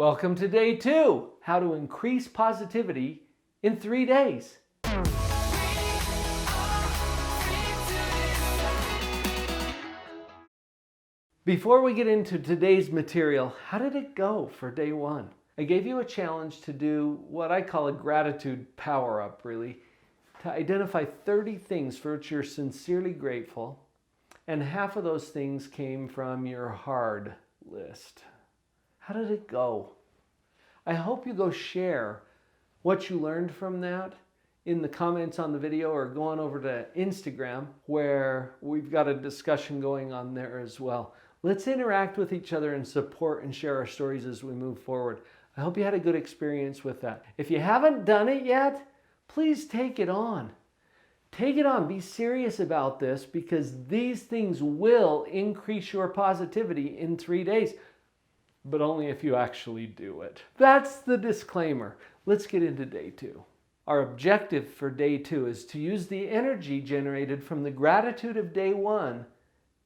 Welcome to day 2, how to increase positivity in 3 days. Before we get into today's material, how did it go for day 1? I gave you a challenge to do what I call a gratitude power-up, really, to identify 30 things for which you're sincerely grateful, and half of those things came from your hard list. How did it go? I hope you go share what you learned from that in the comments on the video, or go on over to Instagram where we've got a discussion going on there as well. Let's interact with each other and support and share our stories as we move forward. I hope you had a good experience with that. If you haven't done it yet, please take it on. Take it on. Be serious about this, because these things will increase your positivity in 3 days. But only if you actually do it. That's the disclaimer. Let's get into day 2. Our objective for day 2 is to use the energy generated from the gratitude of day 1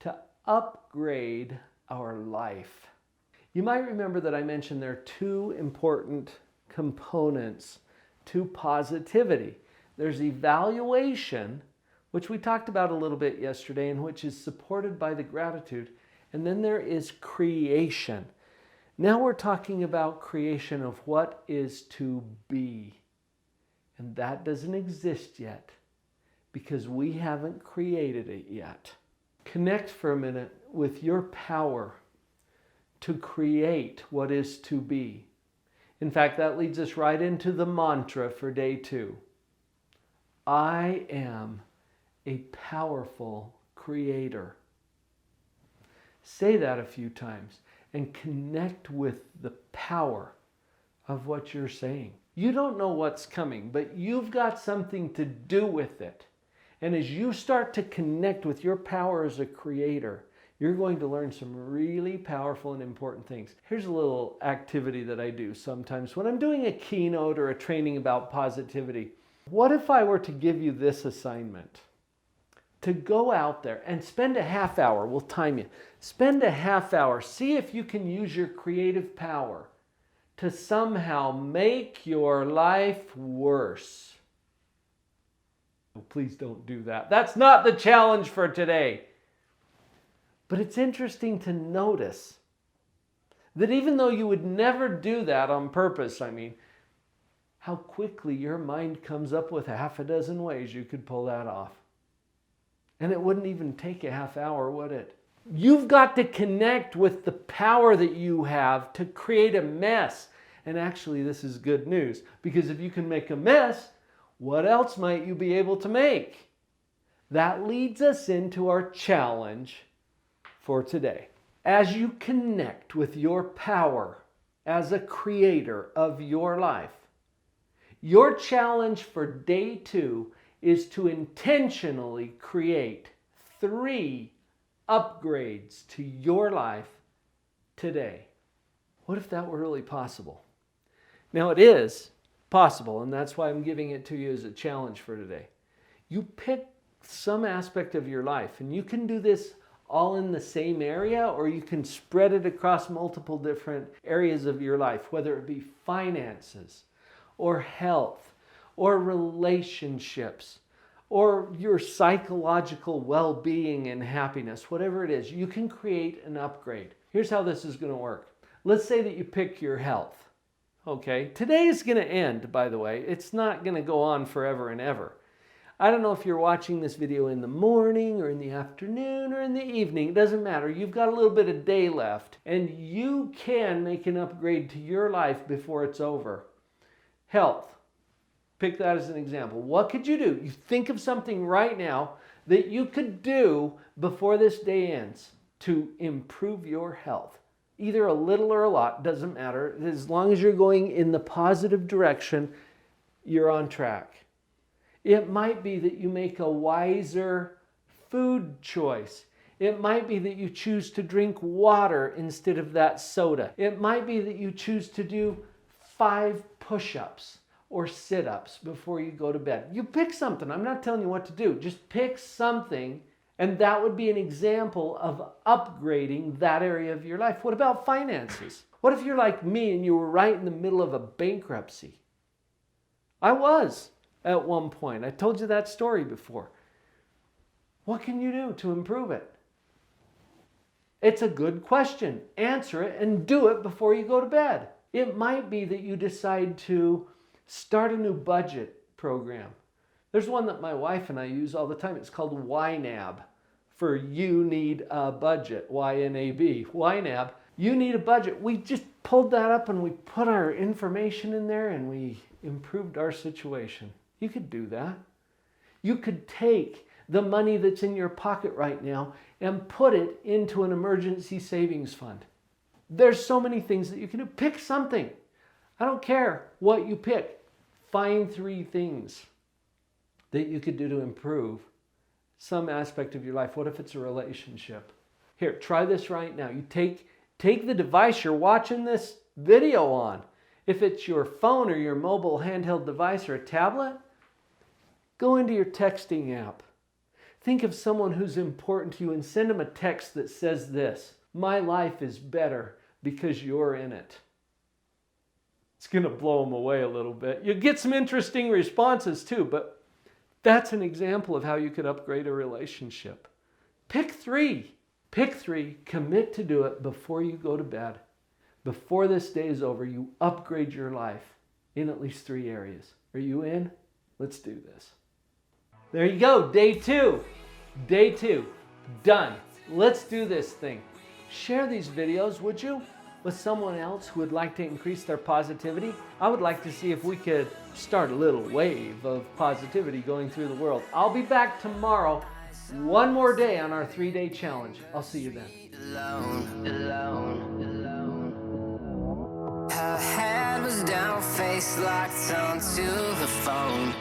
to upgrade our life. You might remember that I mentioned there are 2 important components to positivity. There's evaluation, which we talked about a little bit yesterday, and which is supported by the gratitude. And then there is creation. Now we're talking about creation of what is to be. And that doesn't exist yet, because we haven't created it yet. Connect for a minute with your power to create what is to be. In fact, that leads us right into the mantra for day 2. I am a powerful creator. Say that a few times and connect with the power of what you're saying. You don't know what's coming, but you've got something to do with it. And as you start to connect with your power as a creator, you're going to learn some really powerful and important things. Here's a little activity that I do sometimes when I'm doing a keynote or a training about positivity. What if I were to give you this assignment? To go out there and spend a half hour, we'll time you, spend a half hour, see if you can use your creative power to somehow make your life worse. Please don't do that. That's not the challenge for today. But it's interesting to notice that even though you would never do that on purpose, how quickly your mind comes up with half a dozen ways you could pull that off. And it wouldn't even take a half hour, would it? You've got to connect with the power that you have to create a mess. And actually, this is good news, because if you can make a mess, what else might you be able to make? That leads us into our challenge for today. As you connect with your power as a creator of your life, your challenge for day 2 is to intentionally create 3 upgrades to your life today. What if that were really possible? Now, it is possible, and that's why I'm giving it to you as a challenge for today. You pick some aspect of your life, and you can do this all in the same area, or you can spread it across multiple different areas of your life, whether it be finances, or health, or relationships, or your psychological well-being and happiness, whatever it is, you can create an upgrade. Here's how this is going to work. Let's say that you pick your health. Okay, today is going to end, by the way. It's not going to go on forever and ever. I don't know if you're watching this video in the morning or in the afternoon or in the evening. It doesn't matter. You've got a little bit of day left, and you can make an upgrade to your life before it's over. Health. Pick that as an example. What could you do? You think of something right now that you could do before this day ends to improve your health. Either a little or a lot, doesn't matter. As long as you're going in the positive direction, you're on track. It might be that you make a wiser food choice. It might be that you choose to drink water instead of that soda. It might be that you choose to do 5 push-ups or sit-ups before you go to bed. You pick something. I'm not telling you what to do. Just pick something, and that would be an example of upgrading that area of your life. What about finances? What if you're like me and you were right in the middle of a bankruptcy? I was at one point. I told you that story before. What can you do to improve it? It's a good question. Answer it and do it before you go to bed. It might be that you decide to start a new budget program. There's one that my wife and I use all the time. It's called YNAB, for You Need a Budget, YNAB. YNAB, You Need a Budget. We just pulled that up and we put our information in there and we improved our situation. You could do that. You could take the money that's in your pocket right now and put it into an emergency savings fund. There's so many things that you can do. Pick something. I don't care what you pick. Find 3 things that you could do to improve some aspect of your life. What if it's a relationship? Here, try this right now. You take the device you're watching this video on. If it's your phone or your mobile handheld device or a tablet, go into your texting app. Think of someone who's important to you and send them a text that says this: my life is better because you're in it. It's going to blow them away a little bit. You'll get some interesting responses too, but that's an example of how you could upgrade a relationship. Pick 3. Pick 3. Commit to do it before you go to bed. Before this day is over, you upgrade your life in at least 3 areas. Are you in? Let's do this. There you go. Day 2. Day 2. Done. Let's do this thing. Share these videos, would you, with someone else who would like to increase their positivity? I would like to see if we could start a little wave of positivity going through the world. I'll be back tomorrow. One more day on our 3-day challenge. I'll see you then. Her head was down, face locked onto the phone.